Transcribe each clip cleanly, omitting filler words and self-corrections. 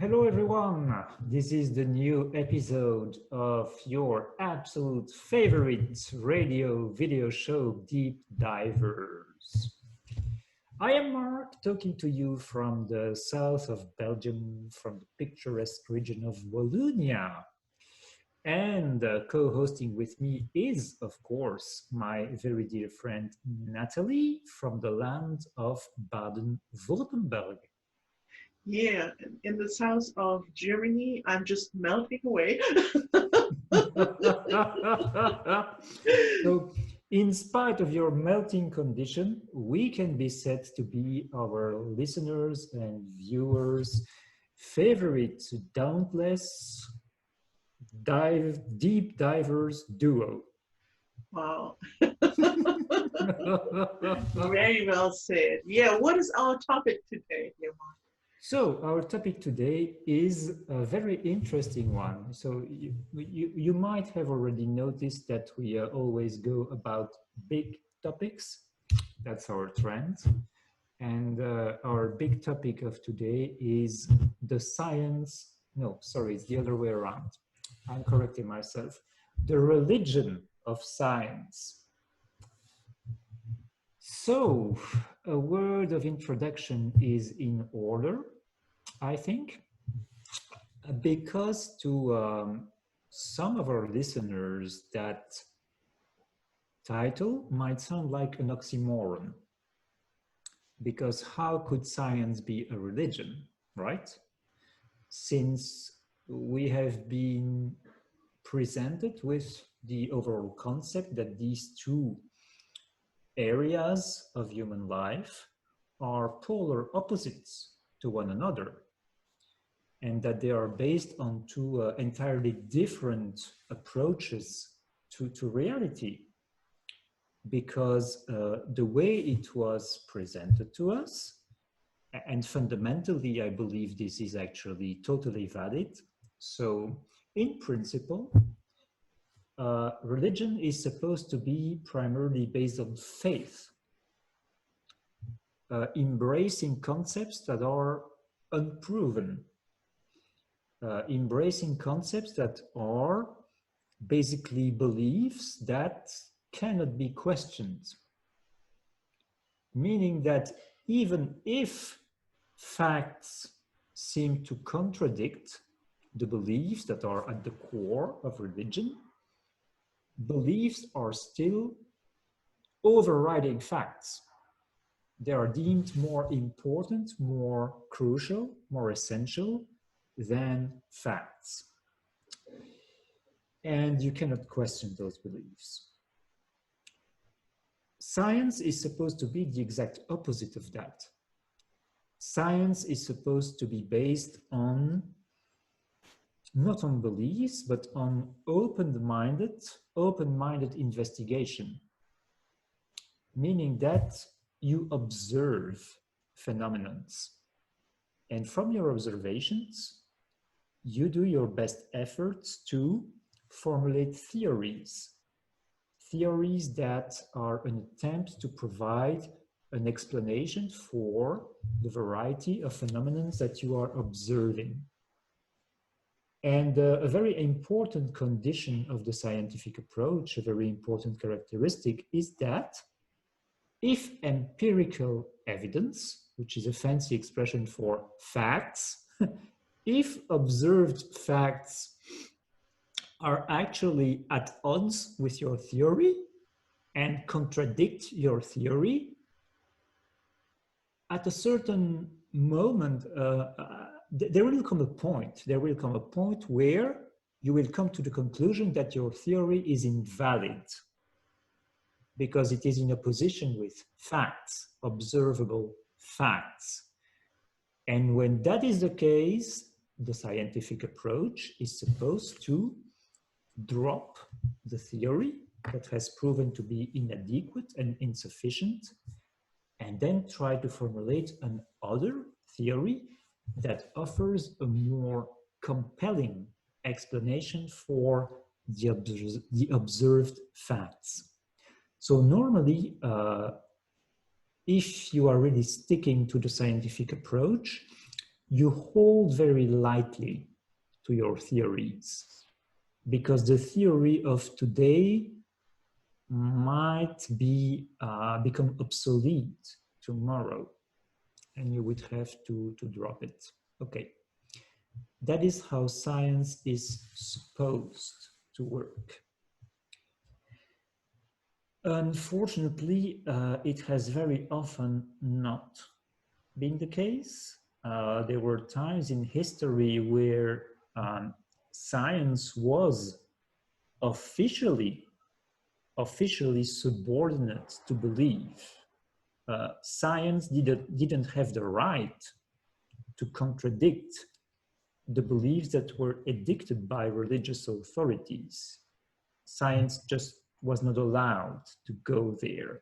Hello everyone, this is the new episode of your absolute favorite radio video show, Deep Divers. I am Mark, talking to you from the south of Belgium, from the picturesque region of Wallonia. And co-hosting with me is, of course, my very dear friend Natalie from the land of Baden-Württemberg. Yeah, in the south of Germany, I'm just melting away. So, in spite of your melting condition, we can be said to be our listeners and viewers' favorite dauntless deep divers duo. Wow. Very well said. Yeah, what is our topic today, Yvonne? So our topic today is a very interesting one. So you might have already noticed that we always go about big topics. That's our trend. And our big topic of today is the science. No, sorry, it's the other way around. I'm correcting myself. The religion of science. So a word of introduction is in order, I think, because to some of our listeners, that title might sound like an oxymoron. Because how could science be a religion, right? Since we have been presented with the overall concept that these two areas of human life are polar opposites to one another, and that they are based on two entirely different approaches to reality. Because the way it was presented to us, and fundamentally, I believe this is actually totally valid. So, in principle, religion is supposed to be primarily based on faith, embracing concepts that are unproven, embracing concepts that are basically beliefs that cannot be questioned. Meaning that even if facts seem to contradict the beliefs that are at the core of religion, beliefs are still overriding facts. They are deemed more important, more crucial, more essential than facts. And you cannot question those beliefs. Science is supposed to be the exact opposite of that. Science is supposed to be based on, not on beliefs, but on open-minded investigation. Meaning that you observe phenomena. And from your observations, you do your best efforts to formulate theories. Theories that are an attempt to provide an explanation for the variety of phenomena that you are observing. And a very important condition of the scientific approach, a very important characteristic, is that if empirical evidence, which is a fancy expression for facts, if observed facts are actually at odds with your theory and contradict your theory, at a certain moment, there will come a point where you will come to the conclusion that your theory is invalid because it is in opposition with facts, observable facts. And when that is the case, the scientific approach is supposed to drop the theory that has proven to be inadequate and insufficient, and then try to formulate another theory that offers a more compelling explanation for the observed facts. So normally, if you are really sticking to the scientific approach, you hold very lightly to your theories, because the theory of today might be become obsolete tomorrow, and you would have to drop it. Okay, that is how science is supposed to work. Unfortunately, it has very often not been the case. There were times in history where science was officially subordinate to belief. Science didn't have the right to contradict the beliefs that were edicted by religious authorities. Science just was not allowed to go there.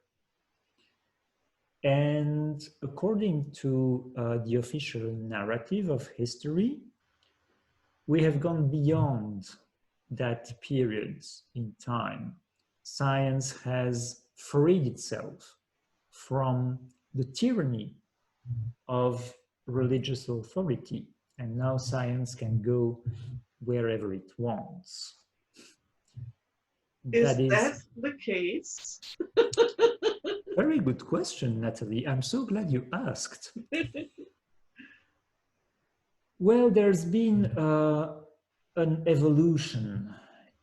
And according to the official narrative of history, we have gone beyond that period in time. Science has freed itself from the tyranny of religious authority, and now science can go wherever it wants. Is that the case? Very good question, Natalie. I'm so glad you asked. Well, there's been an evolution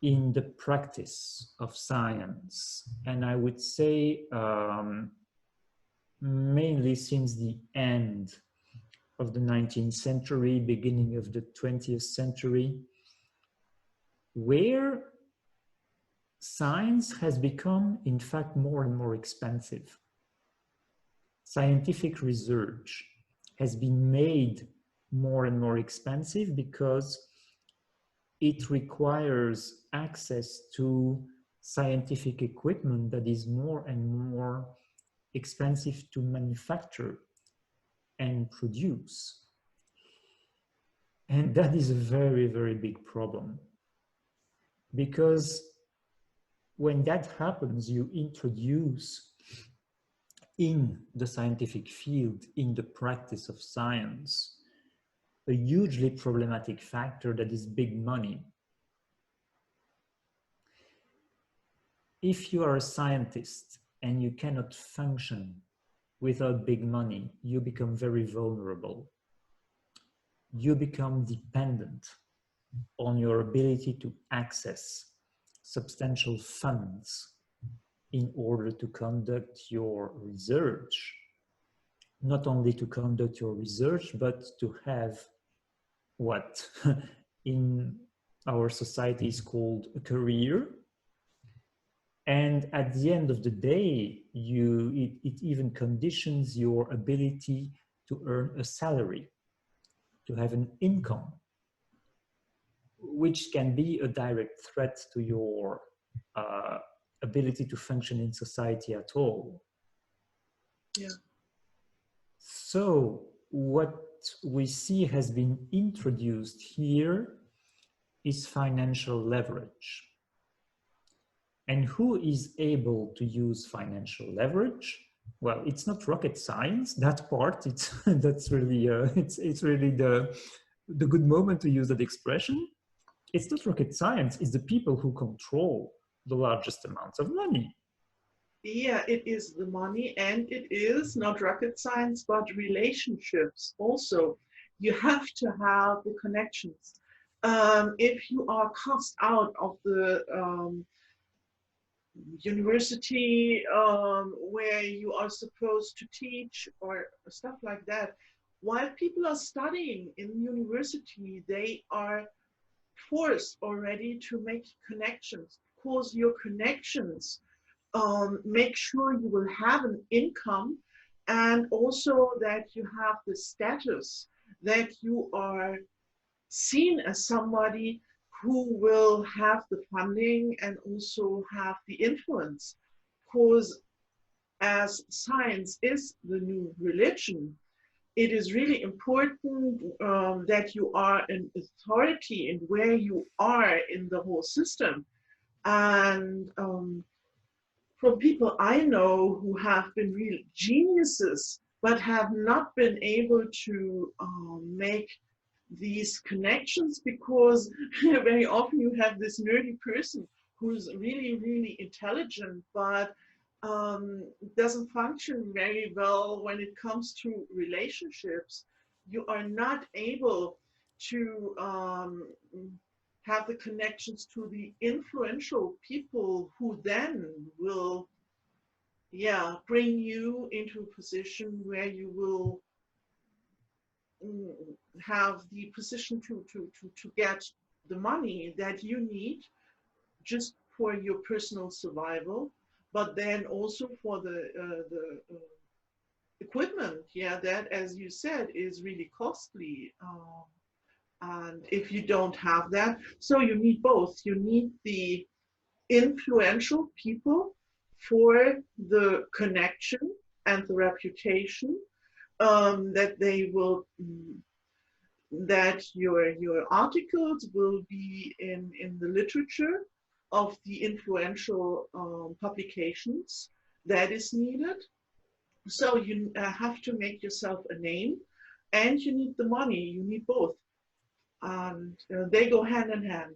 in the practice of science, and I would say mainly since the end of the 19th century, beginning of the 20th century, where science has become, in fact, more and more expensive. Scientific research has been made more and more expensive because it requires access to scientific equipment that is more and more expensive to manufacture and produce. And that is a very, very big problem, because when that happens, you introduce in the scientific field, in the practice of science, a hugely problematic factor that is big money. If you are a scientist and you cannot function without big money, you become very vulnerable. You become dependent on your ability to access substantial funds in order to conduct your research. Not only to conduct your research, but to have what in our society is called a career. And at the end of the day, it even conditions your ability to earn a salary, to have an income, which can be a direct threat to your ability to function in society at all. Yeah. So what we see has been introduced here is financial leverage. And who is able to use financial leverage? Well, it's not rocket science. That part, that's really it's really the good moment to use that expression. It's not rocket science. It's the people who control the largest amounts of money. Yeah, it is the money, and it is not rocket science, but relationships also. You have to have the connections. If you are cast out of the university where you are supposed to teach or stuff like that, while people are studying in university, they are forced already to make connections, because your connections make sure you will have an income, and also that you have the status, that you are seen as somebody who will have the funding and also have the influence. Because as science is the new religion, it is really important that you are an authority in where you are in the whole system. And from people I know who have been real geniuses but have not been able to make these connections, because very often you have this nerdy person who's really, really intelligent, but doesn't function very well when it comes to relationships. You are not able to have the connections to the influential people who then will, yeah, bring you into a position where you will have the position to get the money that you need just for your personal survival, but then also for the equipment, yeah, that, as you said, is really costly. And if you don't have that, so you need both. You need the influential people for the connection and the reputation, that they will, that your articles will be in the literature of the influential publications that is needed. So you have to make yourself a name, and you need the money. You need both, and they go hand in hand.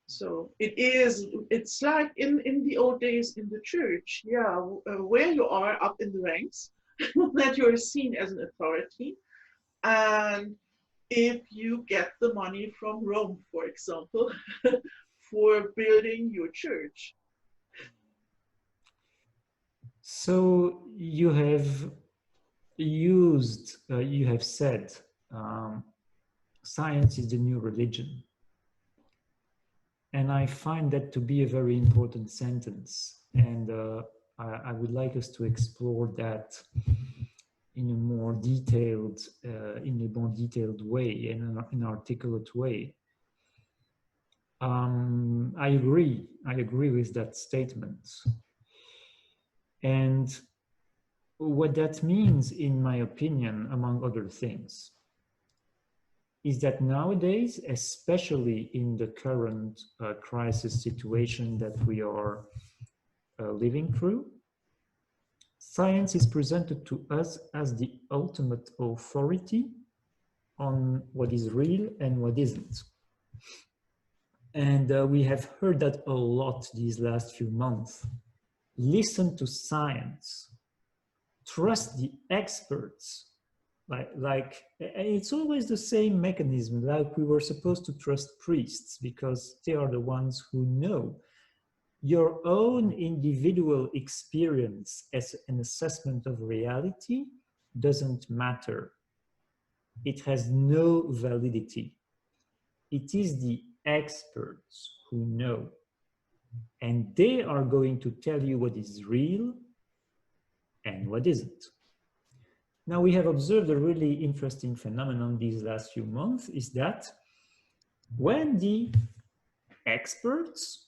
So it's like in the old days in the church, yeah, where you are up in the ranks, that you're seen as an authority. And if you get the money from Rome, for example, for building your church. So you have used, you have said, science is the new religion. And I find that to be a very important sentence. And I would like us to explore that in a more detailed, way, and an articulate way. I agree with that statement. And what that means, in my opinion, among other things, is that nowadays, especially in the current crisis situation that we are living through, science is presented to us as the ultimate authority on what is real and what isn't. And we have heard that a lot these last few months. Listen to science. Trust the experts. Like it's always the same mechanism. Like we were supposed to trust priests because they are the ones who know. Your own individual experience as an assessment of reality doesn't matter. It has no validity. It is the experts who know, and they are going to tell you what is real and what isn't. Now, we have observed a really interesting phenomenon these last few months, is that when the experts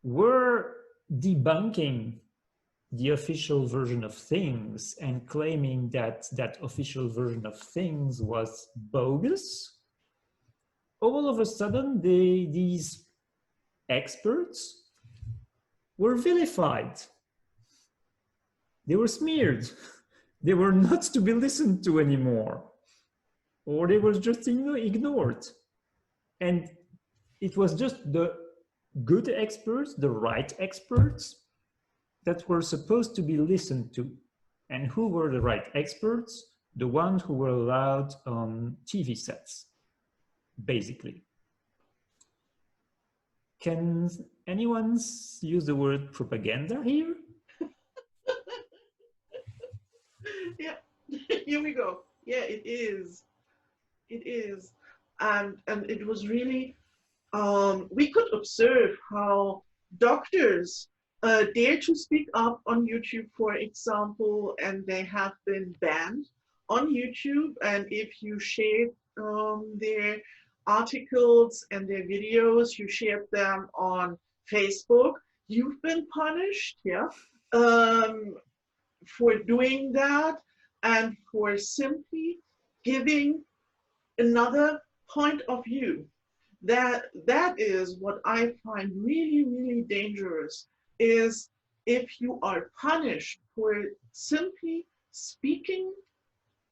were debunking the official version of things and claiming that that official version of things was bogus, all of a sudden these experts were vilified. They were smeared. They were not to be listened to anymore, or they were just ignored. And it was just the good experts, the right experts, that were supposed to be listened to. And who were the right experts? The ones who were allowed on TV sets, basically. Can anyone use the word propaganda here? Yeah, here we go. Yeah, it is. It is. And it was really, we could observe how doctors dare to speak up on YouTube, for example, and they have been banned on YouTube. And if you shared their articles and their videos, you shared them on Facebook, you've been punished, yeah, for doing that, and for simply giving another point of view. That is what I find really, really dangerous, is if you are punished for simply speaking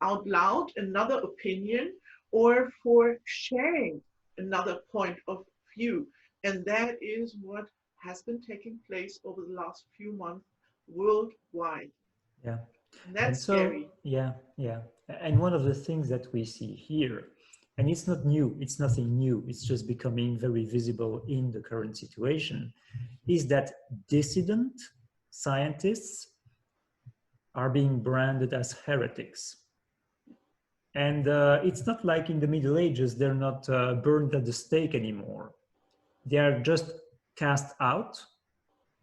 out loud another opinion or for sharing another point of view. And that is what has been taking place over the last few months worldwide. Yeah. And And that's so, scary. yeah, yeah. And one of the things that we see here, and it's not new, it's nothing new, it's just becoming very visible in the current situation, is that dissident scientists are being branded as heretics. And it's not like in the Middle Ages, they're not burned at the stake anymore. They are just cast out.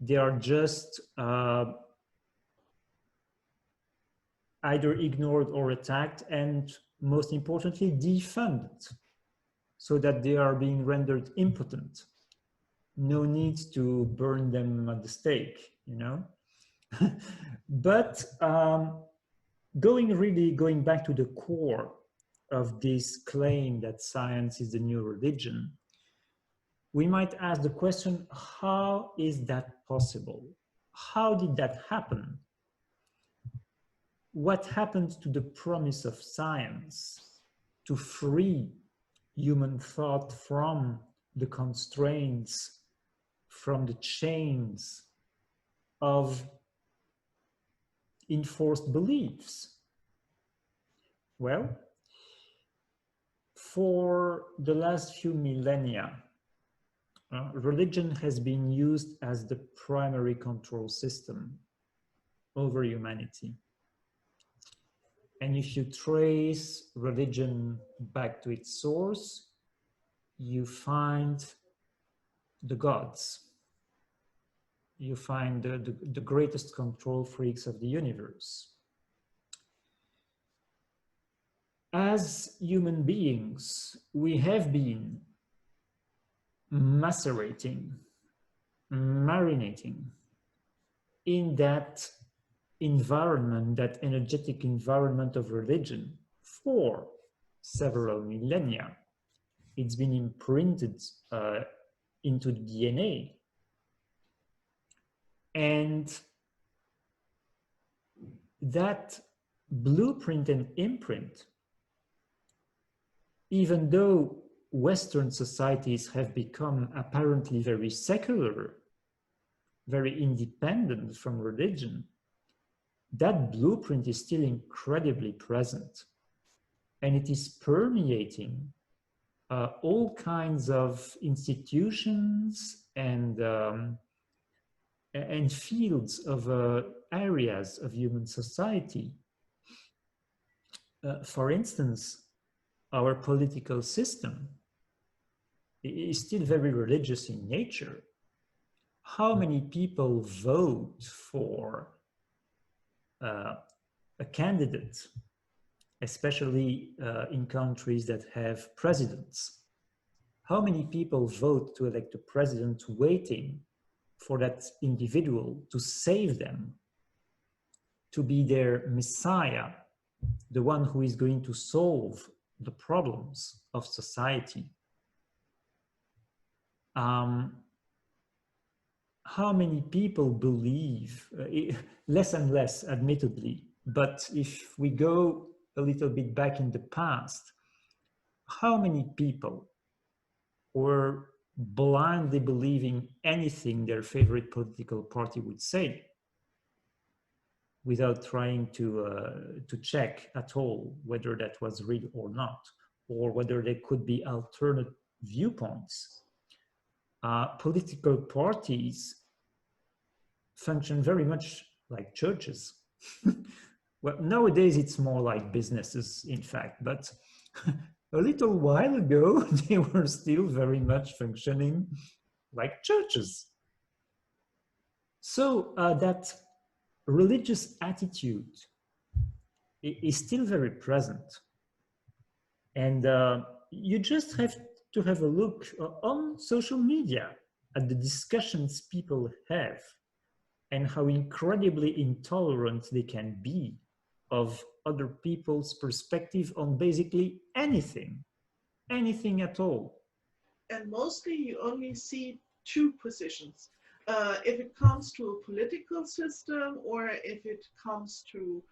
They are just either ignored or attacked, and most importantly, defunded, so that they are being rendered impotent. No need to burn them at the stake, you know? But going back to the core of this claim that science is the new religion, we might ask the question, how is that possible? How did that happen? What happened to the promise of science to free human thought from the constraints, from the chains of enforced beliefs? Well, for the last few millennia, religion has been used as the primary control system over humanity. And if you trace religion back to its source, you find the gods. You find the greatest control freaks of the universe. As human beings, we have been macerating, marinating in that environment, that energetic environment of religion for several millennia. It's been imprinted into the DNA. And that blueprint and imprint, even though Western societies have become apparently very secular, very independent from religion, that blueprint is still incredibly present. And it is permeating all kinds of institutions and fields of areas of human society. For instance, our political system is still very religious in nature. How many people vote for a candidate, especially in countries that have presidents? How many people vote to elect a president waiting for that individual to save them, to be their messiah, the one who is going to solve the problems of society? How many people believe, less and less admittedly, but if we go a little bit back in the past, how many people were blindly believing anything their favorite political party would say, without trying to check at all whether that was real or not, or whether there could be alternate viewpoints? Political parties function very much like churches. Well, nowadays it's more like businesses, in fact, but a little while ago, they were still very much functioning like churches. So that religious attitude is still very present. And you just have to have a look on social media at the discussions people have and how incredibly intolerant they can be of other people's perspective on basically anything at all. And mostly you only see two positions. If it comes to a political system or if it comes to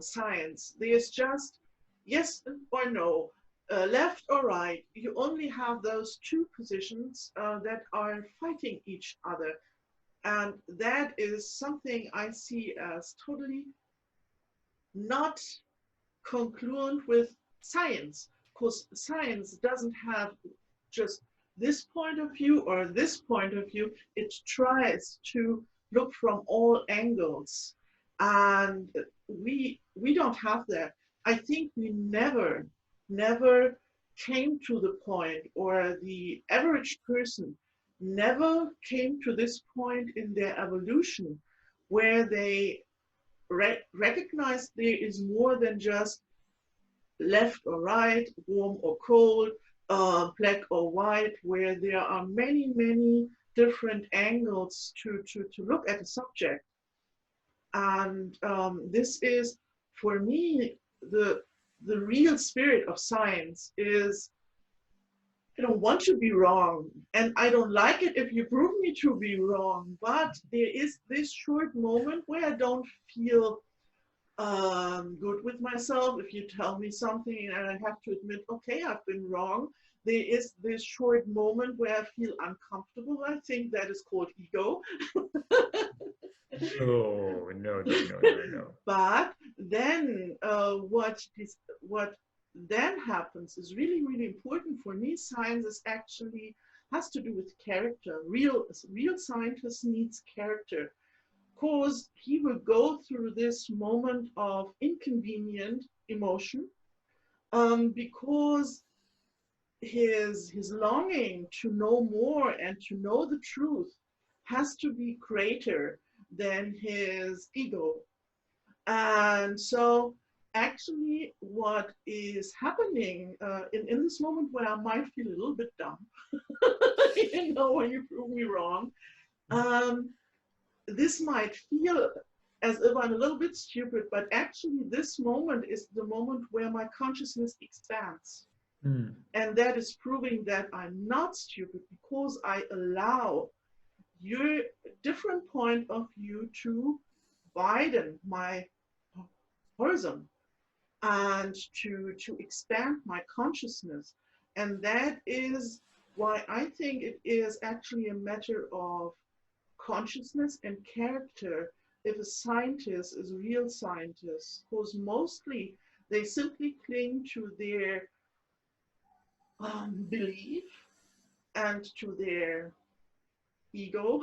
science. There's just yes or no, left or right. You only have those two positions that are fighting each other. And that is something I see as totally not congruent with science, because science doesn't have just this point of view or this point of view. It tries to look from all angles, and we don't have that. I think we never came to the point, or the average person never came to this point in their evolution where they recognize there is more than just left or right, warm or cold, black or white, where there are many different angles to look at a subject. And this is, for me, the real spirit of science is, I don't want to be wrong, and I don't like it if you prove me to be wrong, but there is this short moment where I don't feel good with myself. If you tell me something and I have to admit, okay, I've been wrong, there is this short moment where I feel uncomfortable. I think that is called ego. Oh, no. But then what then happens is really important for me. Science is actually has to do with character. Real scientist needs character, because he will go through this moment of inconvenient emotion, because his longing to know more and to know the truth has to be greater than his ego. And so actually what is happening in this moment where I might feel a little bit dumb, when you prove me wrong, this might feel as if I'm a little bit stupid, but actually this moment is the moment where my consciousness expands. And that is proving that I'm not stupid, because I allow your different point of view to widen my horizon and to expand my consciousness. And that is why I think it is actually a matter of consciousness and character if a scientist is a real scientist, because mostly they simply cling to their belief and to their ego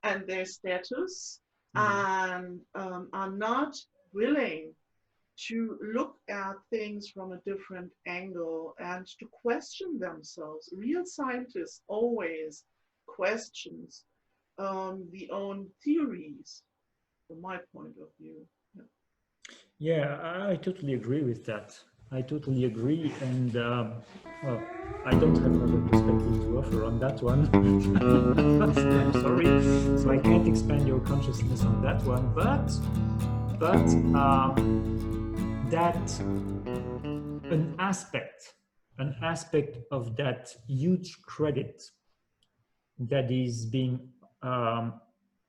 and their status, and are not willing to look at things from a different angle and to question themselves. Real scientists always questions the own theories, from my point of view. Yeah, I totally agree with that. I totally agree, and well, I don't have another perspective to offer on that one. I'm sorry, so I can't expand your consciousness on that one. But that an aspect of that huge credit that is being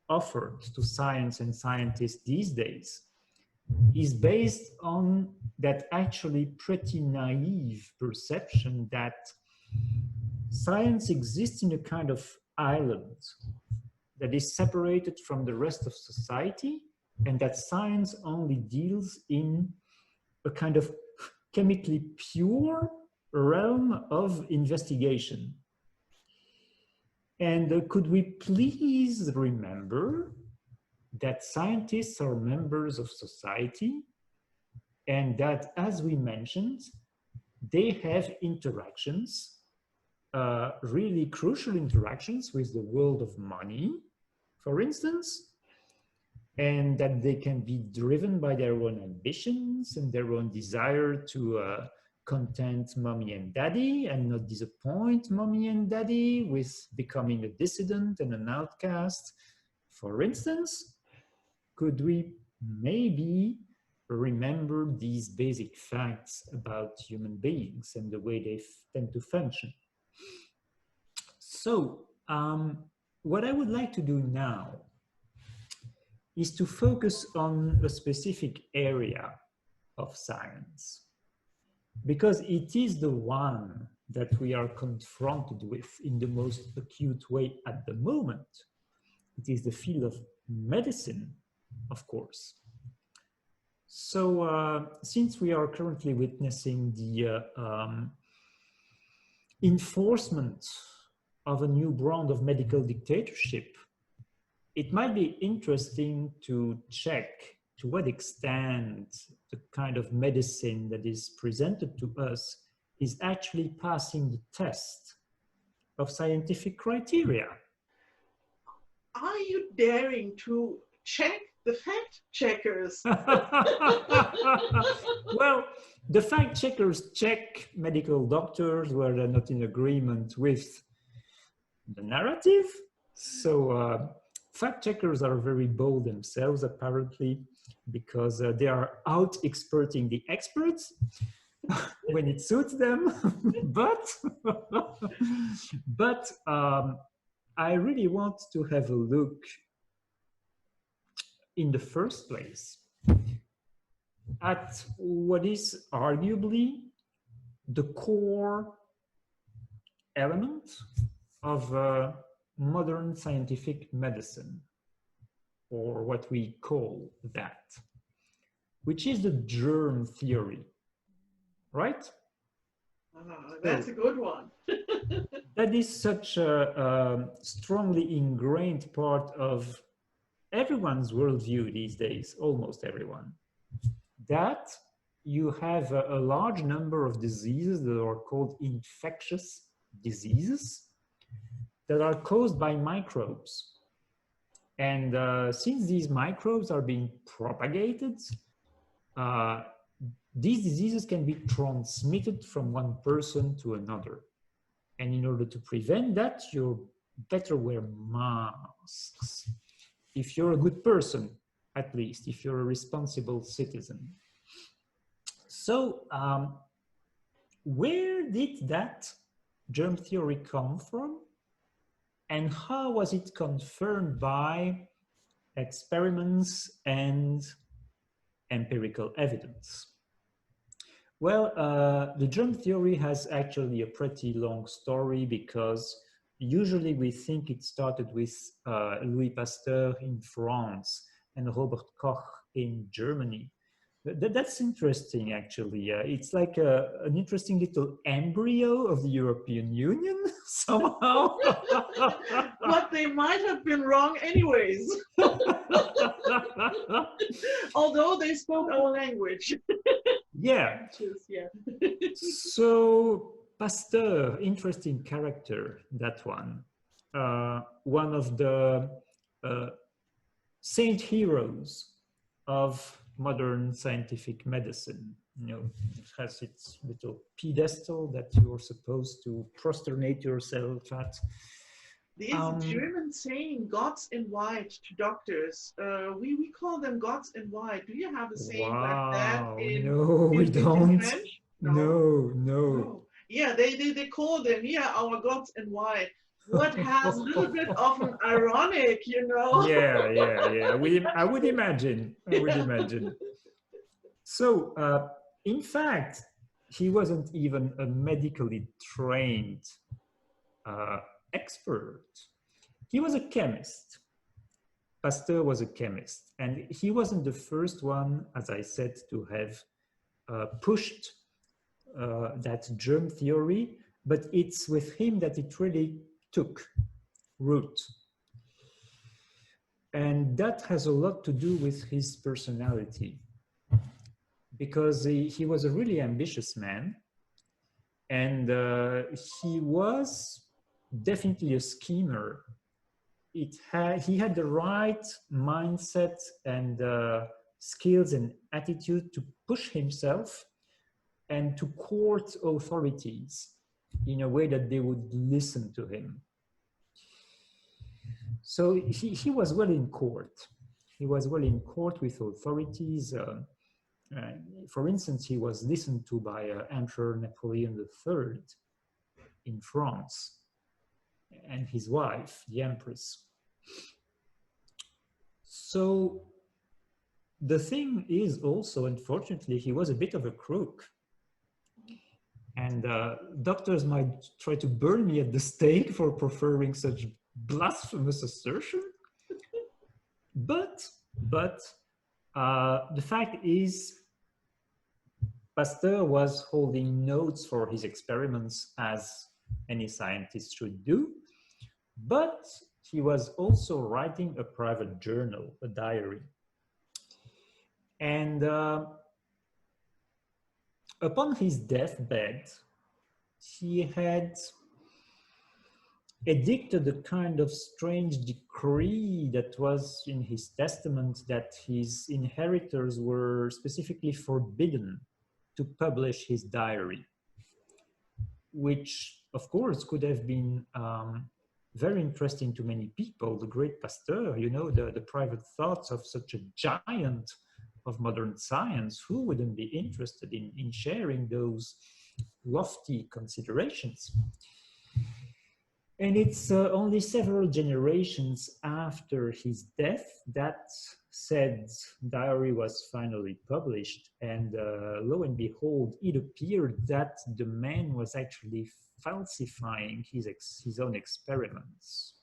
offered to science and scientists these days is based on that actually pretty naive perception that science exists in a kind of island that is separated from the rest of society, and that science only deals in a kind of chemically pure realm of investigation. And could we please remember that scientists are members of society, and that, as we mentioned, they have interactions, really crucial interactions with the world of money, for instance, and that they can be driven by their own ambitions and their own desire to content mommy and daddy and not disappoint mommy and daddy with becoming a dissident and an outcast, for instance. Could we maybe remember these basic facts about human beings and the way they tend to function? So what I would like to do now is to focus on a specific area of science, because it is the one that we are confronted with in the most acute way at the moment. It is the field of medicine, of course. So since we are currently witnessing the enforcement of a new brand of medical dictatorship, it might be interesting to check to what extent the kind of medicine that is presented to us is actually passing the test of scientific criteria. Are you daring to check the fact checkers? Well, the fact checkers check medical doctors where they're not in agreement with the narrative. So fact checkers are very bold themselves, apparently, because they are out experting the experts when it suits them. but I really want to have a look in the first place at what is arguably the core element of modern scientific medicine, or what we call that, which is the germ theory, right? That's a good one. That is such a strongly ingrained part of everyone's worldview these days, almost everyone, that you have a large number of diseases that are called infectious diseases that are caused by microbes. And since these microbes are being propagated, these diseases can be transmitted from one person to another. And in order to prevent that, you better wear masks. If you're a good person, at least, if you're a responsible citizen. So where did that germ theory come from? And how was it confirmed by experiments and empirical evidence? Well, the germ theory has actually a pretty long story, because usually we think it started with Louis Pasteur in France and Robert Koch in Germany. That's interesting, actually. It's like an interesting little embryo of the European Union, somehow. But they might have been wrong anyways. Although they spoke our language. Yeah. Yeah. So Pasteur, interesting character, that one. One of the saint heroes of modern scientific medicine. You know, it has its little pedestal that you're supposed to prostrate yourself at. There's a German saying, "Gods in white" to doctors. We call them gods in white. Do you have a saying like that in, no, we don't. in French? No. Yeah, they call them, yeah, our gods in white. What has a little bit of an ironic, you know? Yeah. I would imagine. So, in fact, he wasn't even a medically trained expert. He was a chemist. Pasteur was a chemist, and he wasn't the first one, as I said, to have pushed that germ theory, but it's with him that it really took root. And that has a lot to do with his personality, because he was a really ambitious man, and he was definitely a schemer. He had the right mindset and skills and attitude to push himself and to court authorities in a way that they would listen to him. So he was well in court. He was well in court with authorities. For instance, he was listened to by Emperor Napoleon III in France, and his wife, the Empress. So the thing is also, unfortunately, he was a bit of a crook. And doctors might try to burn me at the stake for preferring such blasphemous assertion. But the fact is, Pasteur was holding notes for his experiments as any scientist should do, but he was also writing a private journal, a diary. And upon his deathbed, he had edicted a kind of strange decree that was in his testament that his inheritors were specifically forbidden to publish his diary, which of course could have been very interesting to many people. The great Pasteur, you know, the private thoughts of such a giant of modern science, who wouldn't be interested in sharing those lofty considerations? And it's only several generations after his death that said diary was finally published. And lo and behold, it appeared that the man was actually falsifying his own experiments.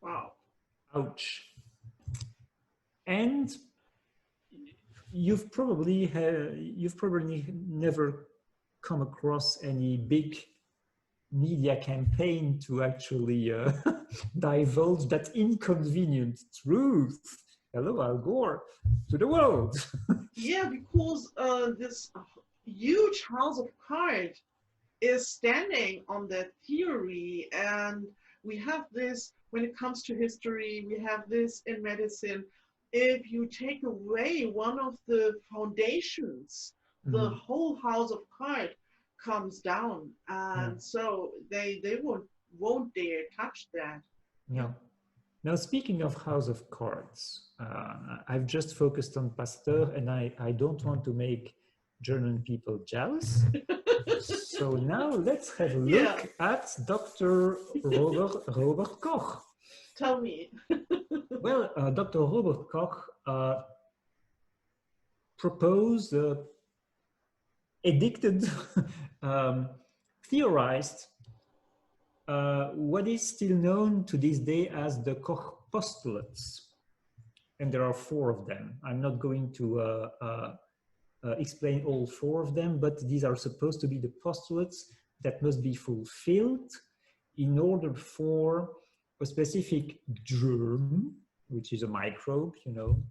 Wow. Ouch. And you've probably never come across any big media campaign to actually divulge that inconvenient truth. Hello, Al Gore, to the world. Yeah, because this huge house of cards is standing on that theory, and we have this when it comes to history, we have this in medicine. If you take away one of the foundations, the whole house of cards comes down, and so they won't dare touch that. Yeah. Now, speaking of House of Cards, I've just focused on Pasteur, and I don't want to make German people jealous. So now let's have a look at Dr. Robert Koch. Tell me. Well, Dr. Robert Koch proposed, edicted, theorized what is still known to this day as the Koch postulates. And there are 4 of them. I'm not going to explain all 4 of them, but these are supposed to be the postulates that must be fulfilled in order for a specific germ, which is a microbe, you know,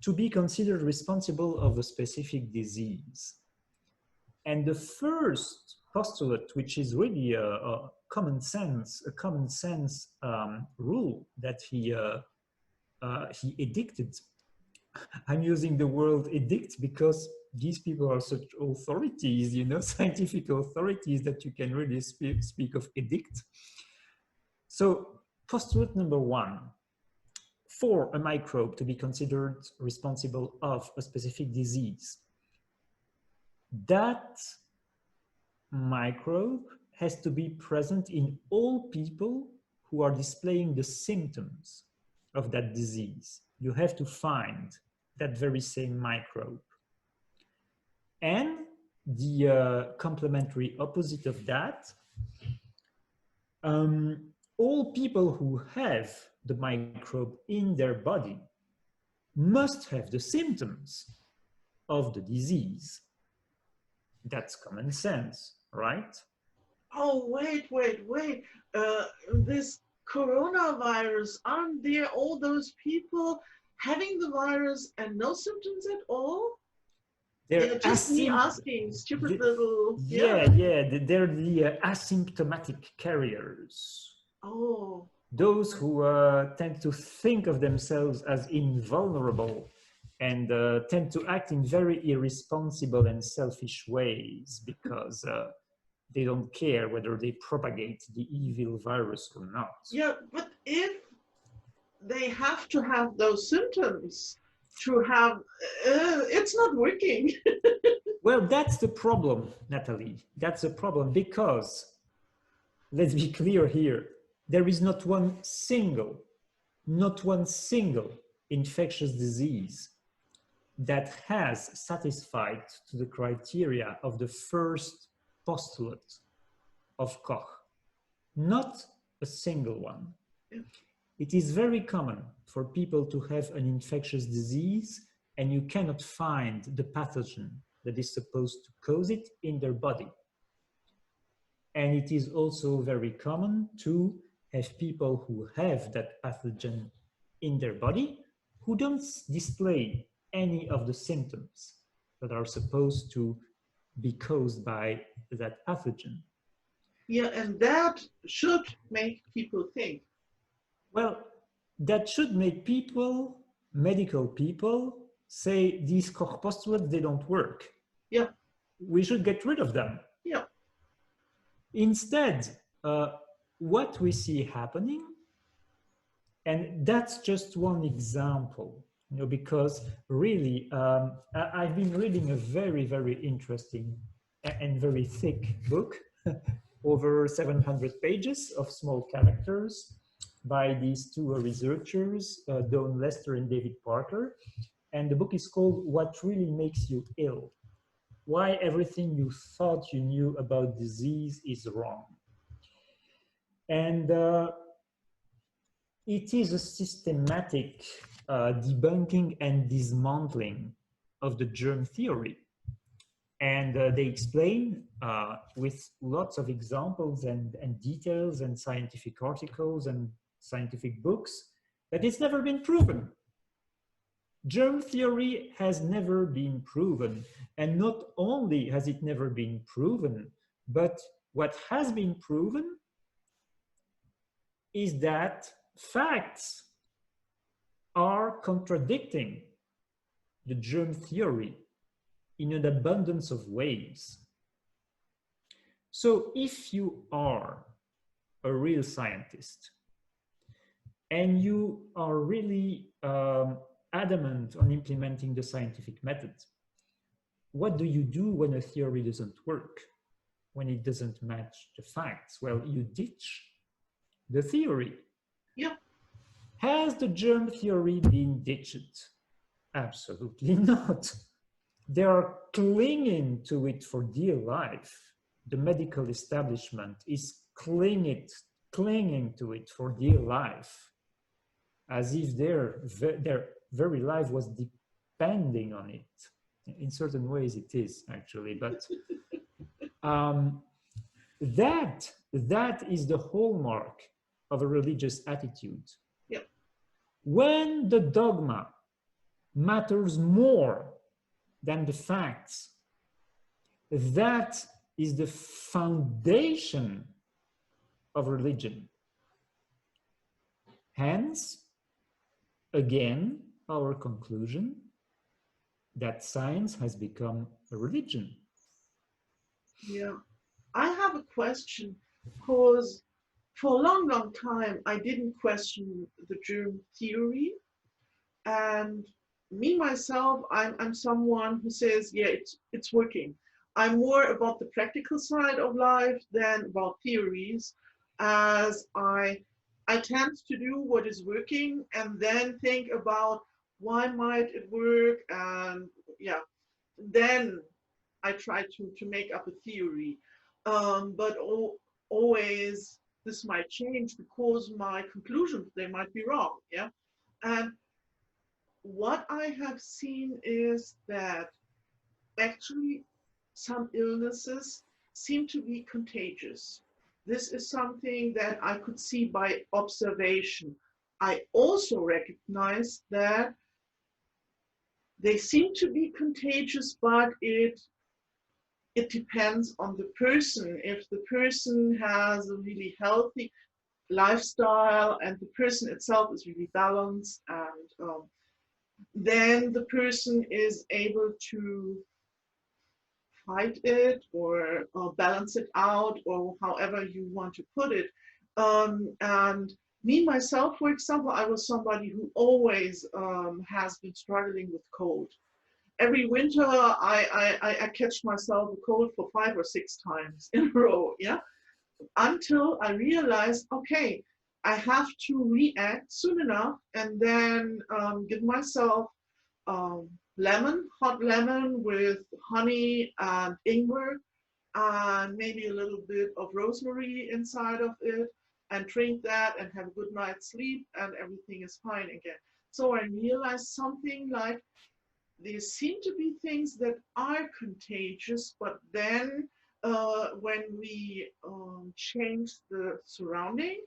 to be considered responsible of a specific disease. And the first postulate, which is really a common sense rule that he edicted. I'm using the word edict because these people are such authorities, you know, scientific authorities, that you can really speak of edict. So postulate number 1, for a microbe to be considered responsible of a specific disease, that microbe has to be present in all people who are displaying the symptoms of that disease. You have to find that very same microbe. And the complementary opposite of that, all people who have the microbe in their body must have the symptoms of the disease. That's common sense, right? Oh, wait. This coronavirus, aren't there all those people having the virus and no symptoms at all? They're just me asking, stupid little... Yeah, they're the asymptomatic carriers. Oh. Those who tend to think of themselves as invulnerable and tend to act in very irresponsible and selfish ways because they don't care whether they propagate the evil virus or not. Yeah, but if they have to have those symptoms to have, it's not working. Well, that's the problem, Natalie. That's the problem because, let's be clear here, There is not one single infectious disease that has satisfied to the criteria of the first postulate of Koch. Not a single one. It is very common for people to have an infectious disease and you cannot find the pathogen that is supposed to cause it in their body. And it is also very common to have people who have that pathogen in their body who don't display any of the symptoms that are supposed to be caused by that pathogen. Yeah, and that should make people think. Well, that should make people, medical people, say these Koch postulates, they don't work. Yeah. We should get rid of them. Yeah. Instead, what we see happening, and that's just one example, you know, because really, I've been reading a very, very interesting and very thick book, over 700 pages of small characters by these two researchers, Dawn Lester and David Parker. And the book is called What Really Makes You Ill: Why Everything You Thought You Knew About Disease is Wrong. And it is a systematic debunking and dismantling of the germ theory. And they explain with lots of examples and details and scientific articles and scientific books that it's never been proven. Germ theory has never been proven. And not only has it never been proven, but what has been proven is that facts are contradicting the germ theory in an abundance of ways. So if you are a real scientist and you are really adamant on implementing the scientific method, what do you do when a theory doesn't work? When it doesn't match the facts? Well, you ditch the theory. Yeah. Has the germ theory been ditched? Absolutely not. They are clinging to it for dear life. The medical establishment is clinging to it for dear life, as if their very life was depending on it. In certain ways it is, actually, but that is the hallmark of a religious attitude. Yep. When the dogma matters more than the facts, that is the foundation of religion. Hence, again, our conclusion that science has become a religion. Yeah. I have a question, because for a long, long time, I didn't question the germ theory. And me, myself, I'm someone who says, yeah, it's working. I'm more about the practical side of life than about theories, as I tend to do what is working and then think about why might it work, and yeah, then I try to make up a theory. But always this might change because my conclusions, they might be wrong, yeah? And what I have seen is that actually some illnesses seem to be contagious. This is something that I could see by observation. I also recognize that they seem to be contagious, but it depends on the person. If the person has a really healthy lifestyle and the person itself is really balanced, and then the person is able to fight it or balance it out, or however you want to put it. And me, myself, for example, I was somebody who always has been struggling with cold. Every winter, I catch myself a cold for 5 or 6 times in a row, yeah? Until I realized, okay, I have to react soon enough and then give myself lemon, hot lemon with honey and ingwer, and maybe a little bit of rosemary inside of it, and drink that and have a good night's sleep, and everything is fine again. So I realized something like there seem to be things that are contagious, but then when we change the surrounding,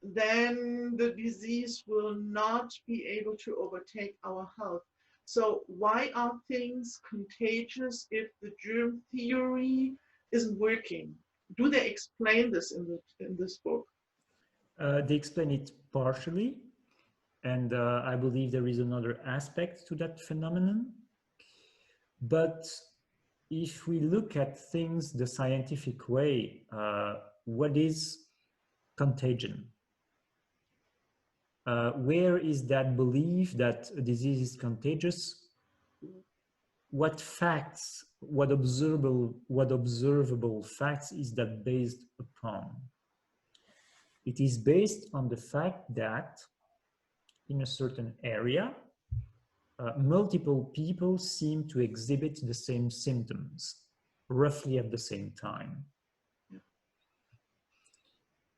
then the disease will not be able to overtake our health. So why are things contagious if the germ theory isn't working? Do they explain this in this book? They explain it partially, and I believe there is another aspect to that phenomenon. But if we look at things the scientific way, what is contagion? Where is that belief that a disease is contagious? What facts, what observable facts is that based upon? It is based on the fact that in a certain area, multiple people seem to exhibit the same symptoms roughly at the same time.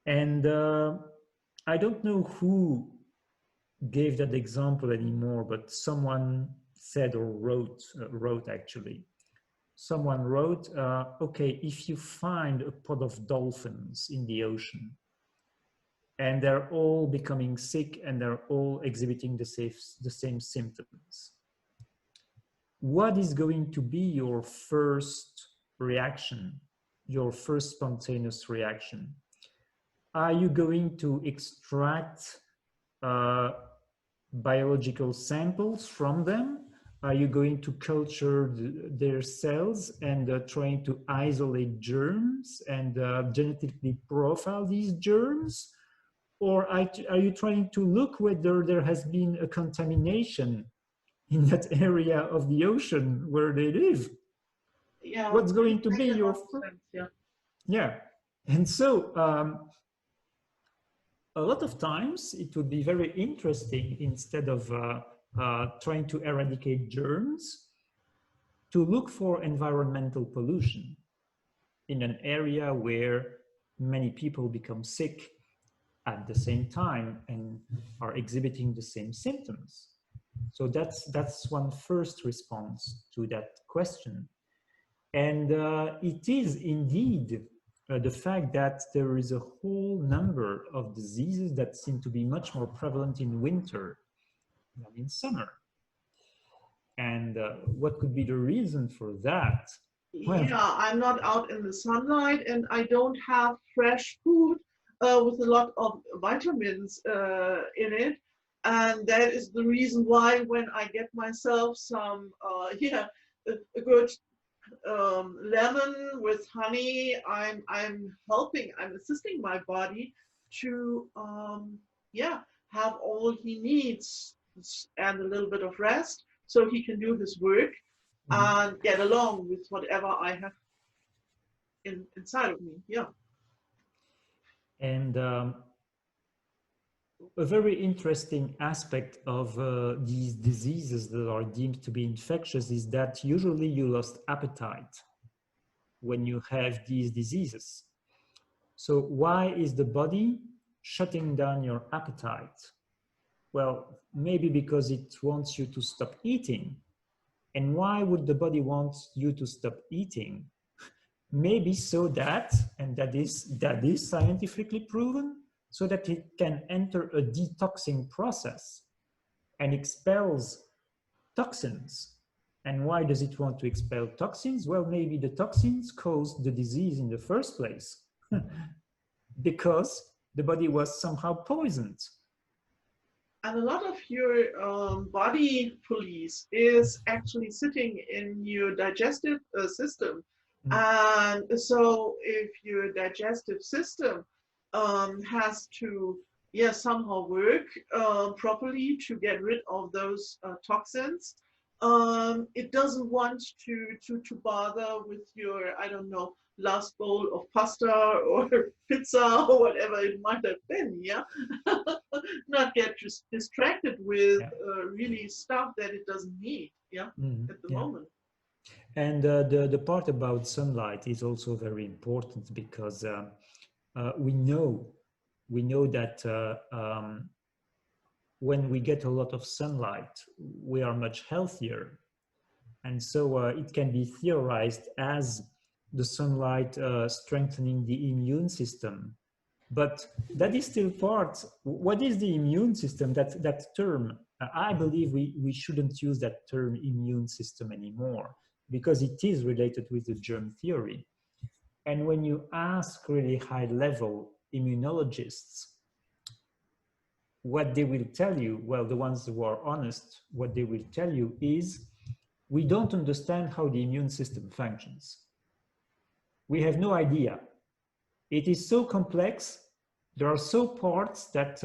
And I don't know who gave that example anymore, but someone said or wrote actually. Someone wrote, okay, if you find a pod of dolphins in the ocean and they're all becoming sick and they're all exhibiting the same symptoms, what is going to be your first reaction, your first spontaneous reaction? Are you going to extract biological samples from them? Are you going to culture their cells and trying to isolate germs and genetically profile these germs? Or are you trying to look whether there has been a contamination in that area of the ocean where they live? Yeah. What's going to be your... Yeah. And so a lot of times it would be very interesting, instead of trying to eradicate germs, to look for environmental pollution in an area where many people become sick at the same time and are exhibiting the same symptoms. So that's one first response to that question. And it is indeed the fact that there is a whole number of diseases that seem to be much more prevalent in winter than in summer. And what could be the reason for that? Well, yeah, I'm not out in the sunlight and I don't have fresh food with a lot of vitamins in it. And that is the reason why when I get myself some, a good lemon with honey, I'm assisting my body to, have all he needs and a little bit of rest so he can do his work and get along with whatever I have inside of me. Yeah. And a very interesting aspect of these diseases that are deemed to be infectious is that usually you lost appetite when you have these diseases. So why is the body shutting down your appetite? Well, maybe because it wants you to stop eating. And why would the body want you to stop eating? Maybe so that, and that is scientifically proven, so that it can enter a detoxing process and expels toxins. And why does it want to expel toxins? Well, maybe the toxins caused the disease in the first place because the body was somehow poisoned. And a lot of your body police is actually sitting in your digestive system. And so if your digestive system has to somehow work properly to get rid of those toxins, It doesn't want to bother with your, I don't know, last bowl of pasta or pizza or whatever it might have been, yeah. Not get just distracted with Yeah. really stuff that it doesn't need, yeah, at the Yeah. moment. And the part about sunlight is also very important because we know that when we get a lot of sunlight, we are much healthier. And so it can be theorized as the sunlight strengthening the immune system. But that is still part. What is the immune system? That term, I believe we shouldn't use that term immune system anymore because it is related with the germ theory. And when you ask really high level immunologists, what they will tell you, well, the ones who are honest, what they will tell you is we don't understand how the immune system functions. We have no idea. It is so complex. There are so parts that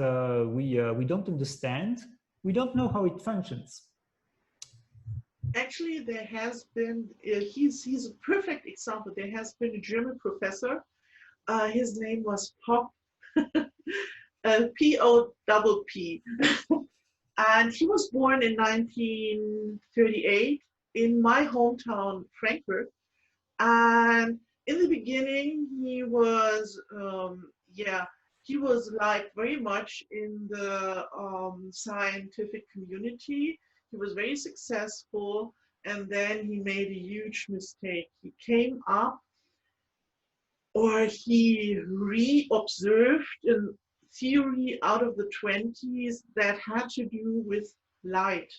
we don't understand. We don't know how it functions. Actually, there has been, he's a perfect example. There has been a German professor. His name was Pop, P-O-P-P. And he was born in 1938 in my hometown, Frankfurt. And in the beginning, he was, he was like very much in the scientific community. He was very successful, and then he made a huge mistake. He came up, or he re-observed a theory out of the 20s that had to do with light.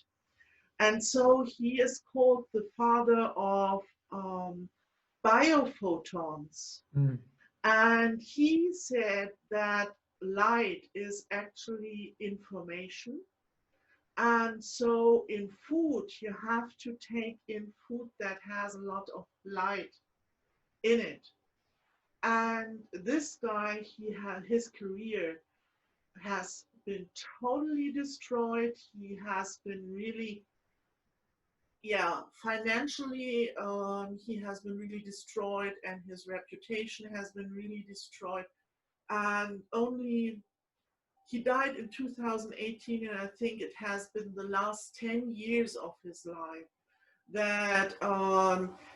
And so he is called the father of biophotons. Mm. And he said that light is actually information. And so in food, you have to take in food that has a lot of light in it. And this guy, his career has been totally destroyed. He has been really, financially, he has been really destroyed, and his reputation has been really destroyed. And only he died in 2018, and I think it has been the last 10 years of his life that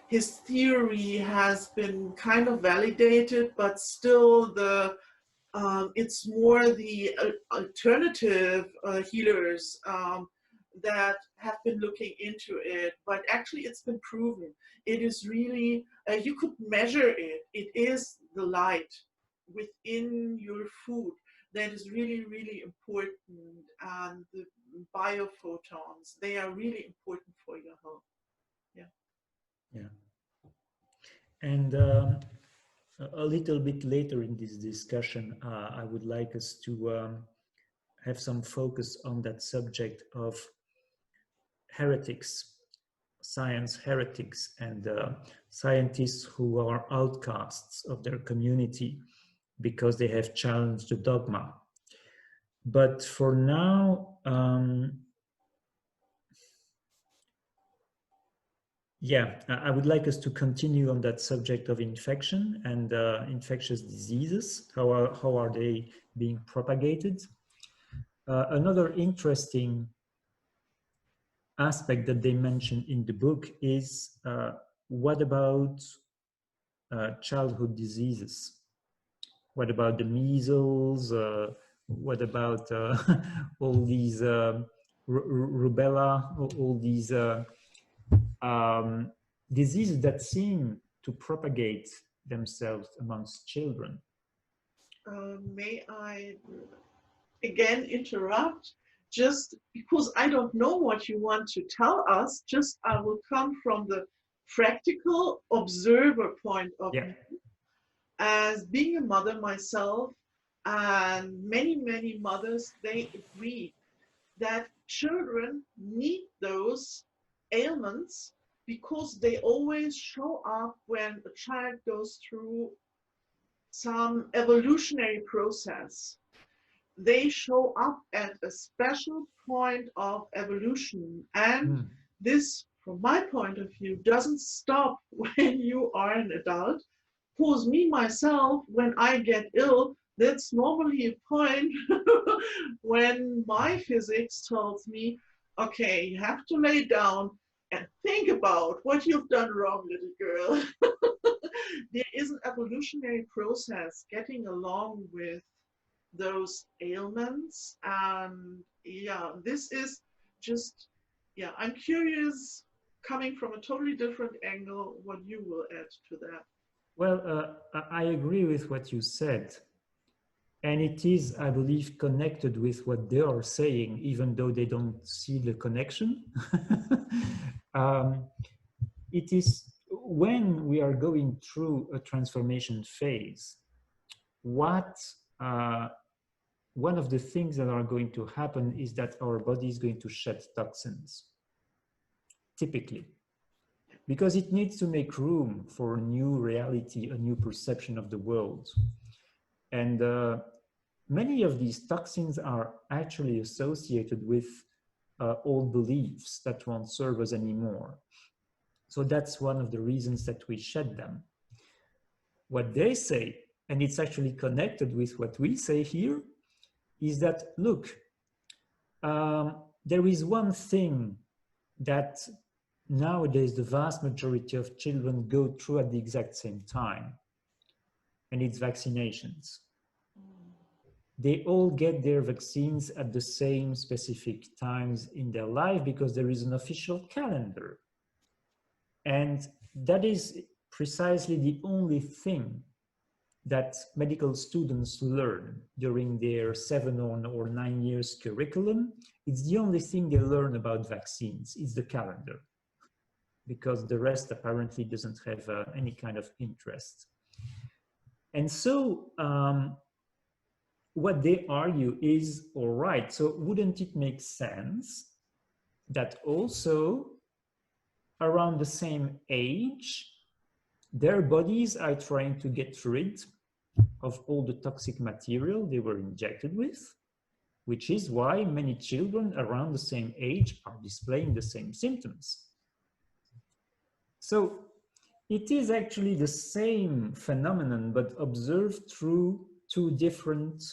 his theory has been kind of validated, but still it's more the alternative healers that have been looking into it. But actually, it's been proven. It is really, you could measure it. It is the light within your food that is really, really important. And the biophotons, they are really important for your health. Yeah. And a little bit later in this discussion, I would like us to have some focus on that subject of heretics, science heretics, and scientists who are outcasts of their community because they have challenged the dogma. But for now, I would like us to continue on that subject of infection and infectious diseases. How are they being propagated? Another interesting aspect that they mention in the book is what about childhood diseases? What about the measles? What about all these rubella? All these diseases that seem to propagate themselves amongst children. May I again interrupt? Just because I don't know what you want to tell us, just I will come from the practical observer point of view. As being a mother myself, and many mothers, they agree that children need those ailments because they always show up when a child goes through some evolutionary process. They show up at a special point of evolution, and this, from my point of view, doesn't stop when you are an adult. Because me, myself, when I get ill, that's normally a point when my physics tells me, okay, you have to lay down and think about what you've done wrong, little girl. There is an evolutionary process getting along with those ailments. And yeah, this is just, yeah, I'm curious, coming from a totally different angle, what you will add to that. Well, I agree with what you said. And it is, I believe, connected with what they are saying, even though they don't see the connection. um, it is when we are going through a transformation phase, what one of the things that are going to happen is that our body is going to shed toxins, typically, because it needs to make room for a new reality, a new perception of the world. And many of these toxins are actually associated with old beliefs that won't serve us anymore. So that's one of the reasons that we shed them. What they say, and it's actually connected with what we say here, is that, look, there is one thing that nowadays the vast majority of children go through at the exact same time, and it's vaccinations. They all get their vaccines at the same specific times in their life because there is an official calendar. And that is precisely the only thing that medical students learn during their 7 or 9 years curriculum. It's the only thing they learn about vaccines. It's the calendar, because the rest apparently doesn't have any kind of interest. And so what they argue is, all right, so wouldn't it make sense that also around the same age, their bodies are trying to get rid of all the toxic material they were injected with, which is why many children around the same age are displaying the same symptoms. So it is actually the same phenomenon, but observed through two different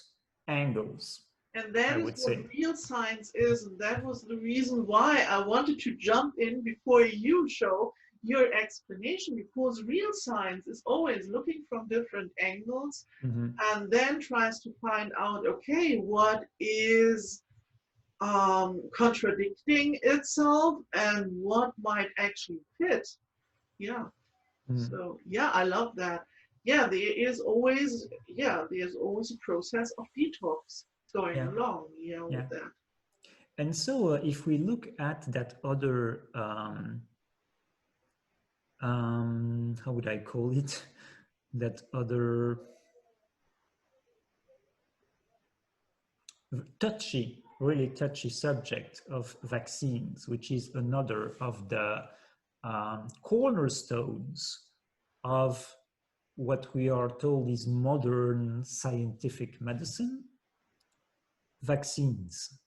angles. And that is what real science is. And that was the reason why I wanted to jump in before you show your explanation, because real science is always looking from different angles and then tries to find out, okay, what is contradicting itself and what might actually fit. Yeah. So yeah, I love that. Yeah, there's always a process of detox going along, with that. And so if we look at that other, how would I call it? That other really touchy subject of vaccines, which is another of the cornerstones of what we are told is modern scientific medicine, vaccines.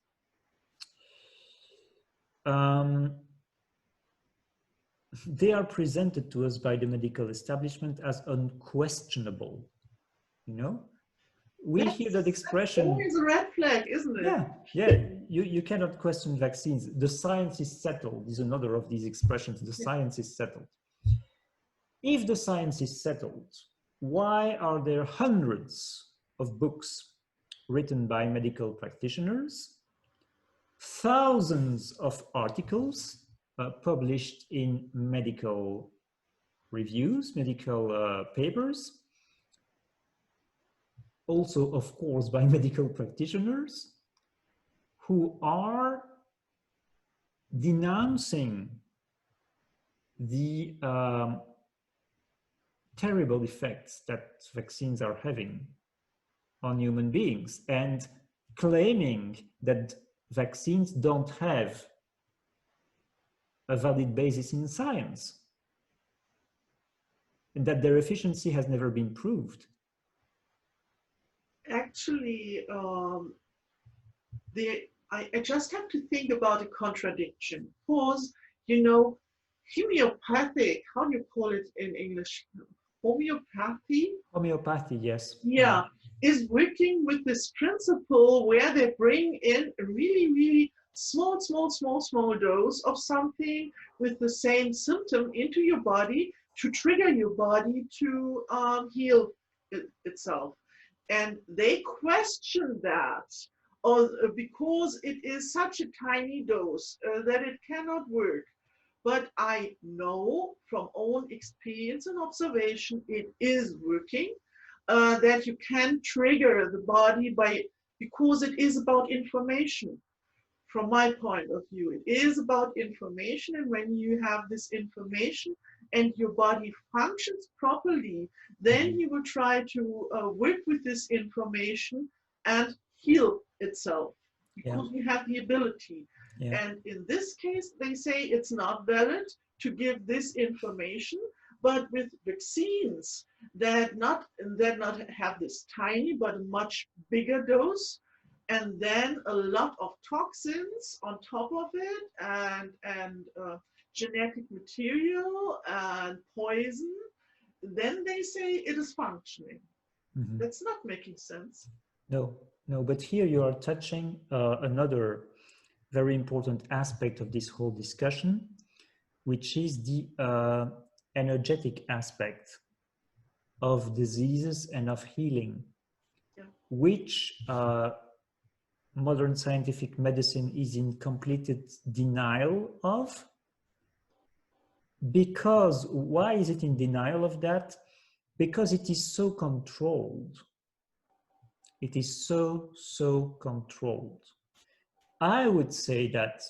They are presented to us by the medical establishment as unquestionable, We hear that expression. That's always a red flag, isn't it? Yeah. You cannot question vaccines. The science is settled is another of these expressions. The science is settled. If the science is settled, why are there hundreds of books written by medical practitioners, thousands of articles published in medical reviews, medical papers, also, of course, by medical practitioners who are denouncing the terrible effects that vaccines are having on human beings and claiming that vaccines don't have a valid basis in science and that their efficiency has never been proved. Actually, I just have to think about a contradiction, because you know, homeopathic, how do you call it in English? Homeopathy? Homeopathy, yes. Yeah, is working with this principle where they bring in a really, really small dose of something with the same symptom into your body to trigger your body to heal itself. And they question that because it is such a tiny dose that it cannot work. But I know from own experience and observation, it is working, that you can trigger the body by, because it is about information. From my point of view, it is about information. And when you have this information and your body functions properly, then you will try to work with this information and heal itself because you have the ability. Yeah. And in this case, they say it's not valid to give this information, but with vaccines that not have this tiny but a much bigger dose, and then a lot of toxins on top of it, and genetic material and poison, then they say it is functioning. That's not making sense. No, no, but here you are touching another very important aspect of this whole discussion, which is the energetic aspect of diseases and of healing, which modern scientific medicine is in complete denial of. Because, why is it in denial of that? Because it is so controlled. It is so controlled. I would say that,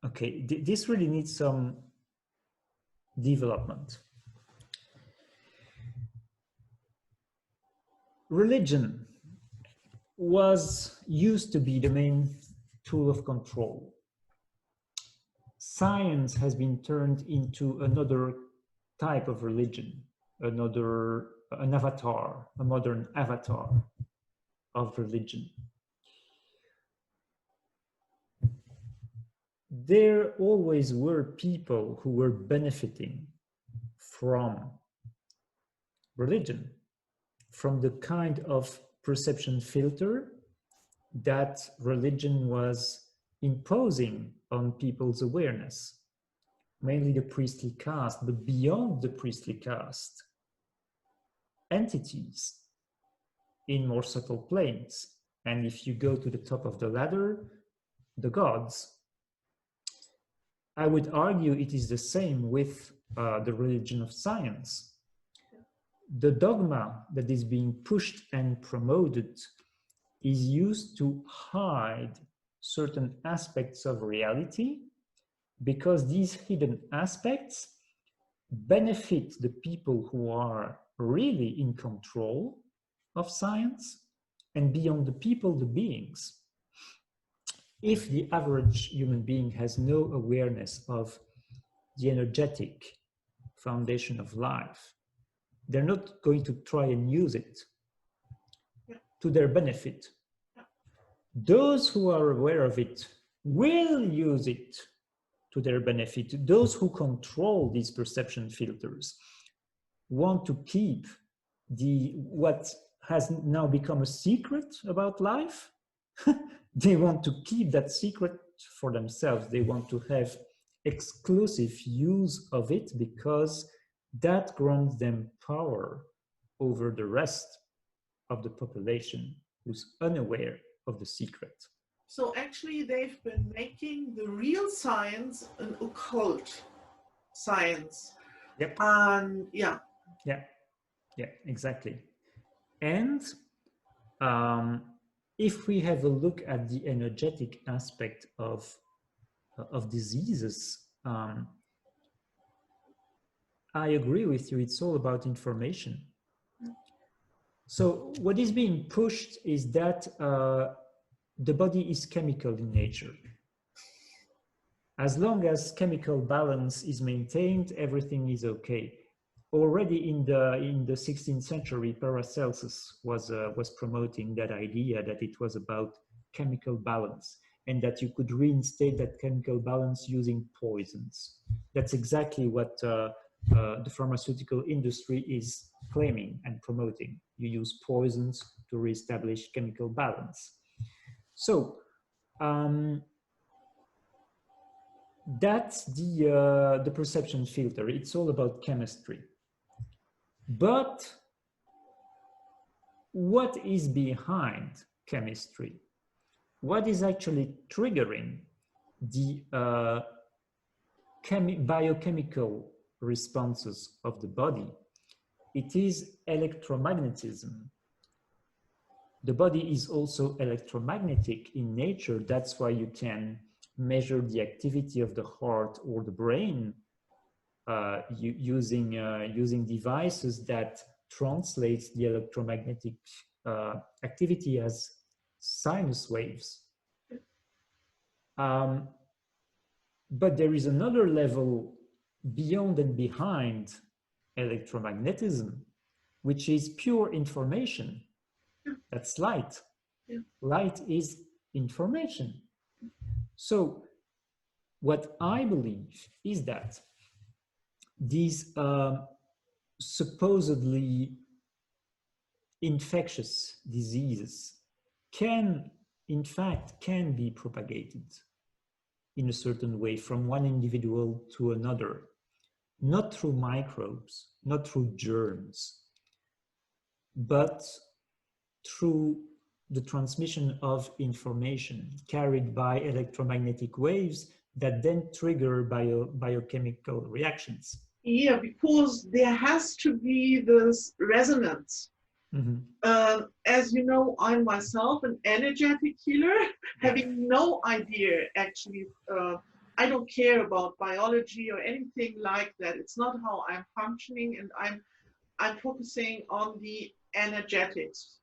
okay, this really needs some development. Religion used to be the main tool of control. Science has been turned into another type of religion, an avatar, a modern avatar of religion. There always were people who were benefiting from religion, from the kind of perception filter that religion was imposing on people's awareness, mainly the priestly caste, but beyond the priestly caste, entities in more subtle planes. And if you go to the top of the ladder, the gods. I would argue it is the same with the religion of science. The dogma that is being pushed and promoted is used to hide certain aspects of reality, because these hidden aspects benefit the people who are really in control of science, and beyond the people, the beings. If the average human being has no awareness of the energetic foundation of life, they're not going to try and use it to their benefit. Those who are aware of it will use it to their benefit. Those who control these perception filters want to keep what has now become a secret about life. They want to keep that secret for themselves. They want to have exclusive use of it, because that grants them power over the rest of the population who's unaware of the secret. So actually they've been making the real science an occult science. Yep. Yeah, exactly. And if we have a look at the energetic aspect of diseases, I agree with you. It's all about information. So what is being pushed is that the body is chemical in nature. As long as chemical balance is maintained, everything is okay. Already in the 16th century, Paracelsus was promoting that idea that it was about chemical balance. and that you could reinstate that chemical balance using poisons. That's exactly what the pharmaceutical industry is claiming and promoting. You use poisons to reestablish chemical balance. So that's the perception filter. It's all about chemistry. But what is behind chemistry? What is actually triggering the biochemical responses of the body? It is electromagnetism. The body is also electromagnetic in nature. That's why you can measure the activity of the heart or the brain using devices that translates the electromagnetic activity as sinus waves. But there is another level beyond and behind electromagnetism, which is pure information. That's light. Yeah. Light is information. So what I believe is that these supposedly infectious diseases can be propagated in a certain way from one individual to another, not through microbes, not through germs, but through the transmission of information carried by electromagnetic waves that then trigger biochemical reactions. Yeah, because there has to be this resonance. Mm-hmm. As you know, I'm myself an energetic healer, having no idea actually. I don't care about biology or anything like that. It's not how I'm functioning, and I'm focusing on the energetics,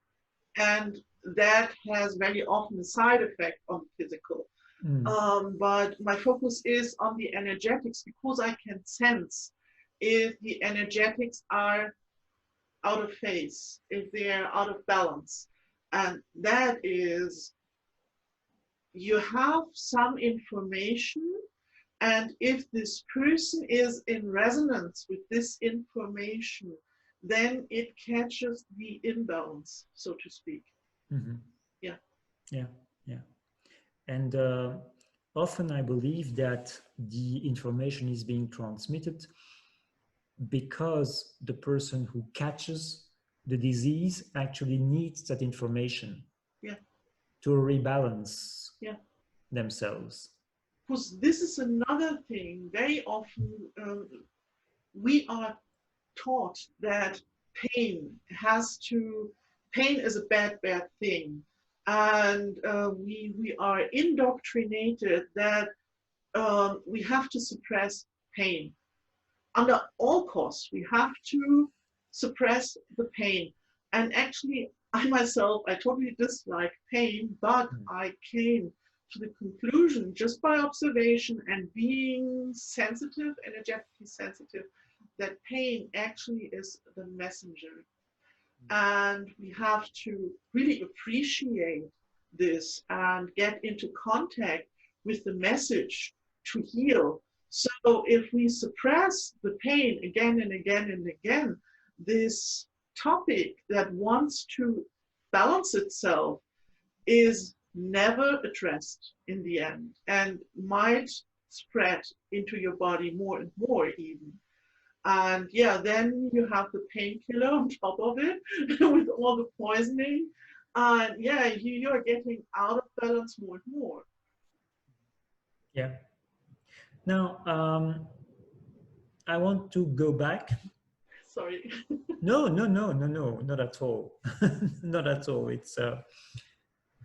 and that has very often a side effect on the physical. But my focus is on the energetics because I can sense if the energetics are out of phase, if they're out of balance. And that is, you have some information, and if this person is in resonance with this information, then it catches the imbalance, so to speak. Mm-hmm. Yeah. Yeah, yeah. And often I believe that the information is being transmitted because the person who catches the disease actually needs that information to rebalance themselves. Because this is another thing. Very often we are taught that pain is a bad thing. And we are indoctrinated that we have to suppress pain. Under all costs, we have to suppress the pain. And actually, I totally dislike pain, but I came to the conclusion just by observation and being sensitive, energetically sensitive, that pain actually is the messenger. And we have to really appreciate this and get into contact with the message to heal. So if we suppress the pain again and again and again, this topic that wants to balance itself is never addressed in the end and might spread into your body more and more even. And yeah, then you have the painkiller on top of it with all the poisoning. And yeah, you're getting out of balance more and more. Yeah. Now, I want to go back. Sorry. No, not at all. Not at all. It's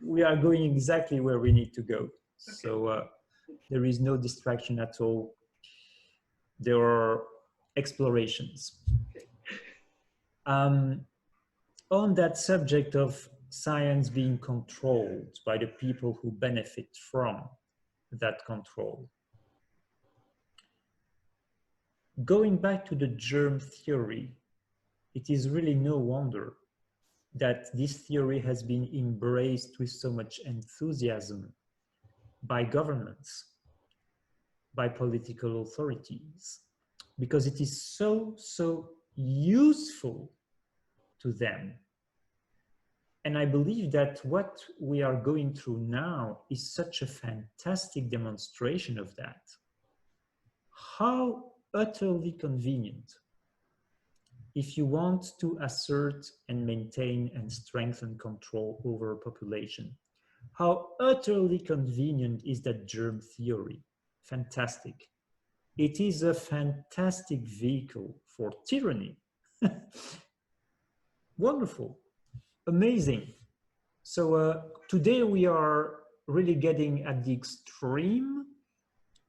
we are going exactly where we need to go. Okay. So there is no distraction at all. There are explorations. Okay. On that subject of science being controlled by the people who benefit from that control. Going back to the germ theory, it is really no wonder that this theory has been embraced with so much enthusiasm by governments, by political authorities, because it is so useful to them. And I believe that what we are going through now is such a fantastic demonstration of that. How utterly convenient, if you want to assert and maintain and strengthen control over a population, how utterly convenient is that germ theory? Fantastic. It is a fantastic vehicle for tyranny. Wonderful, amazing. So today we are really getting at the extreme,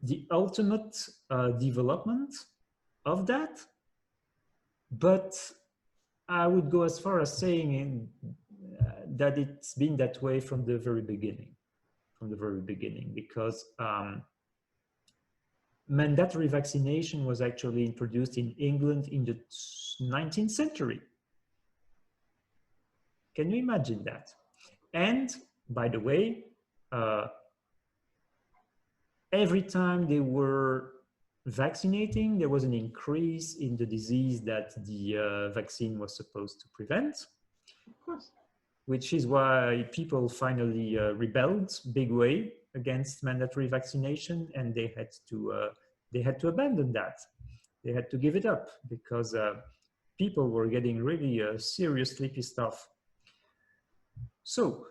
the ultimate development of that. But I would go as far as saying that it's been that way from the very beginning, because mandatory vaccination was actually introduced in England in the 19th century. Can you imagine that? And by the way, every time they were vaccinating, there was an increase in the disease that the vaccine was supposed to prevent. Of course. Which is why people finally rebelled big way against mandatory vaccination, and they had to abandon that. They had to give it up because people were getting really seriously pissed off. So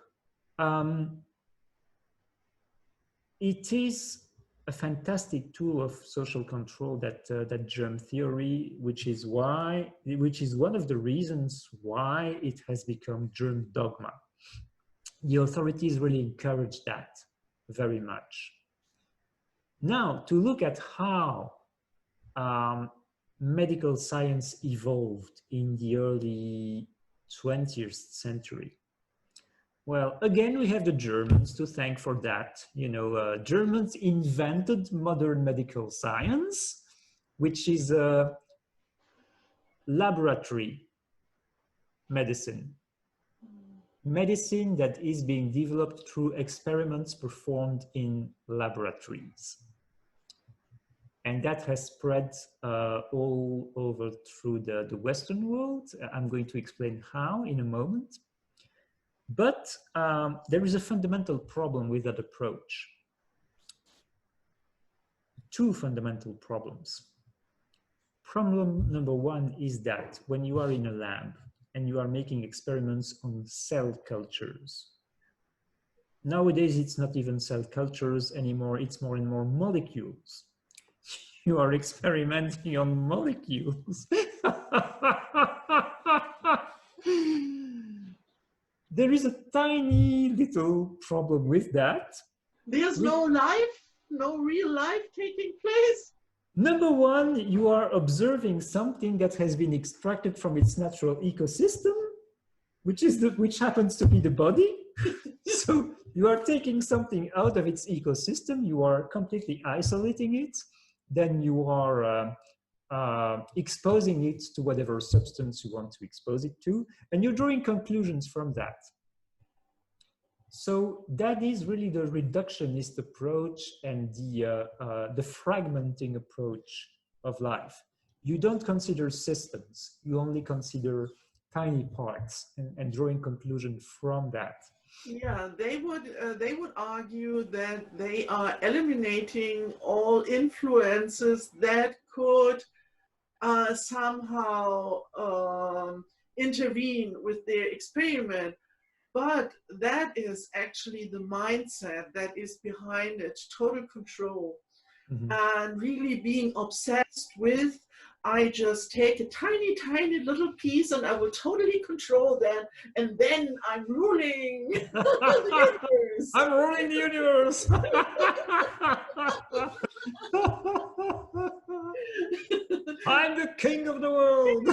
it is a fantastic tool of social control, that germ theory, which is one of the reasons why it has become germ dogma. The authorities really encourage that very much. Now, to look at how medical science evolved in the early 20th century. Well, again, we have the Germans to thank for that. You know, Germans invented modern medical science, which is laboratory medicine. Medicine that is being developed through experiments performed in laboratories. And that has spread all over through the Western world. I'm going to explain how in a moment. But there is a fundamental problem with that approach. Two fundamental problems. Problem number one is that when you are in a lab and you are making experiments on cell cultures, nowadays it's not even cell cultures anymore, it's more and more molecules. You are experimenting on molecules. There is a tiny little problem with that. There's no life, no real life taking place. Number one, you are observing something that has been extracted from its natural ecosystem, which happens to be the body. So you are taking something out of its ecosystem, you are completely isolating it, then you are exposing it to whatever substance you want to expose it to, and you're drawing conclusions from that. So that is really the reductionist approach and the fragmenting approach of life. You don't consider systems, you only consider tiny parts and drawing conclusions from that. Yeah, they would argue that they are eliminating all influences that could somehow intervene with their experiment. But that is actually the mindset that is behind it, total control. Mm-hmm. And really being obsessed with, I just take a tiny, tiny little piece and I will totally control that. And then I'm ruling the universe. I'm ruling the universe. I'm the king of the world.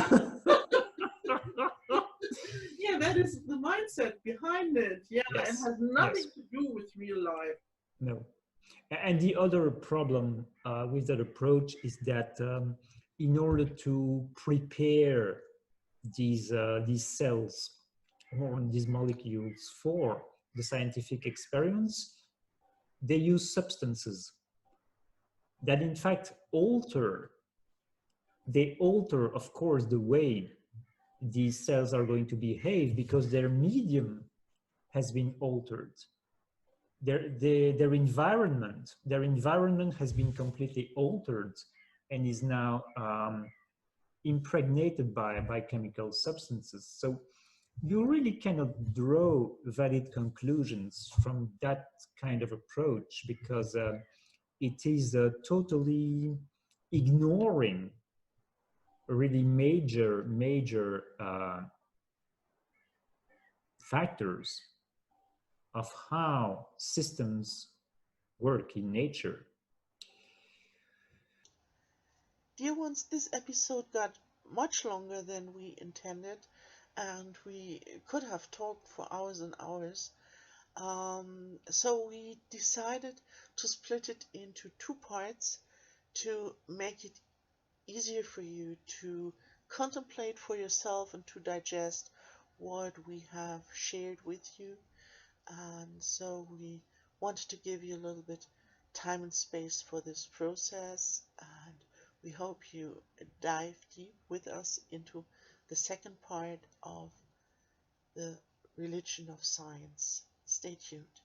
Yeah, that is the mindset behind it. Yeah, yes. It has nothing to do with real life. No. And the other problem with that approach is that in order to prepare these cells or these molecules for the scientific experiments, they use substances that in fact alter, they alter, of course, the way these cells are going to behave because their medium has been altered. Their environment has been completely altered and is now impregnated by chemical substances. So you really cannot draw valid conclusions from that kind of approach because it is totally ignoring really major factors of how systems work in nature. Dear ones, this episode got much longer than we intended, and we could have talked for hours and hours. So we decided to split it into two parts to make it easier for you to contemplate for yourself and to digest what we have shared with you. And so we wanted to give you a little bit time and space for this process, and we hope you dive deep with us into the second part of the religion of science. Stay tuned.